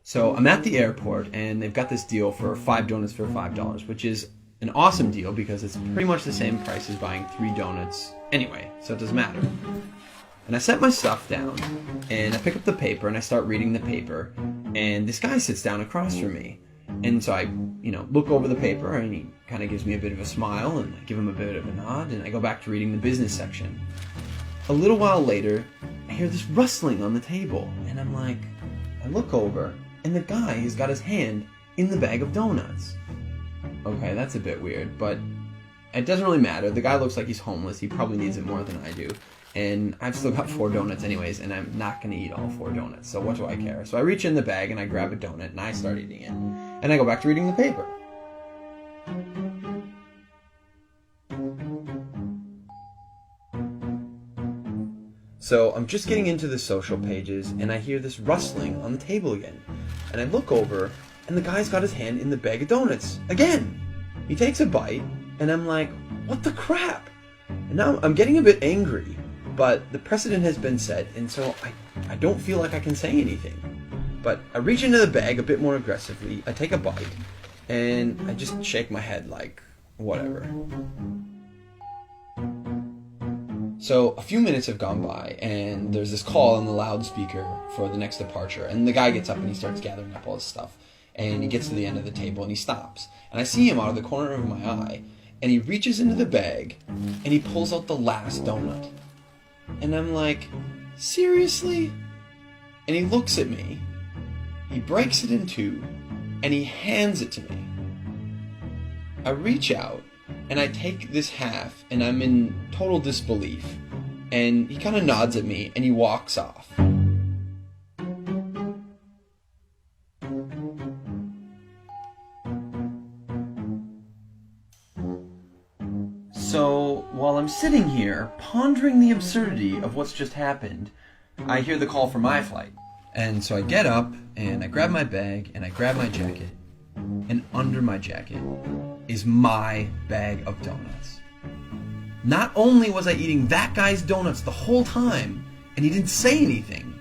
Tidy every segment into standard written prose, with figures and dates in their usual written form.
So I'm at the airport, and they've got this deal for 5 donuts for $5, which is an awesome deal because it's pretty much the same price as buying 3 donuts anyway, so it doesn't matter. And I set my stuff down, and I pick up the paper, and I start reading the paper, and this guy sits down across from me. And so I, look over the paper, and he kind of gives me a bit of a smile, and I give him a bit of a nod, and I go back to reading the business section. A little while later, I hear this rustling on the table, and I look over, and the guy has got his hand in the bag of donuts. Okay, that's a bit weird, but it doesn't really matter. The guy looks like he's homeless. He probably needs it more than I do. And I've still got 4 donuts anyways, and I'm not going to eat all 4 donuts, so what do I care? So I reach in the bag, and I grab a donut, and I start eating it. And I go back to reading the paper. So I'm just getting into the social pages, and I hear this rustling on the table again. And I look over, and the guy's got his hand in the bag of donuts again. He takes a bite, and I'm like, what the crap? And now I'm getting a bit angry, but the precedent has been set, and so I don't feel like I can say anything. But I reach into the bag a bit more aggressively, I take a bite, and I just shake my head like, whatever. So a few minutes have gone by, and there's this call on the loudspeaker for the next departure, and the guy gets up and he starts gathering up all his stuff, and he gets to the end of the table and he stops. And I see him out of the corner of my eye, and he reaches into the bag, and he pulls out the last donut. And I'm like, seriously? And he looks at me, he breaks it in 2, and he hands it to me. I reach out, and I take this half, and I'm in total disbelief. And he kind of nods at me, and he walks off. So, while I'm sitting here, pondering the absurdity of what's just happened, I hear the call for my flight. And so I get up, and I grab my bag, and I grab my jacket, and under my jacket is my bag of donuts. Not only was I eating that guy's donuts the whole time, and he didn't say anything,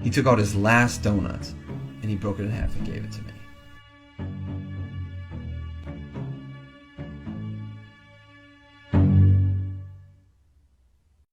he took out his last donuts, and he broke it in half and gave it to me.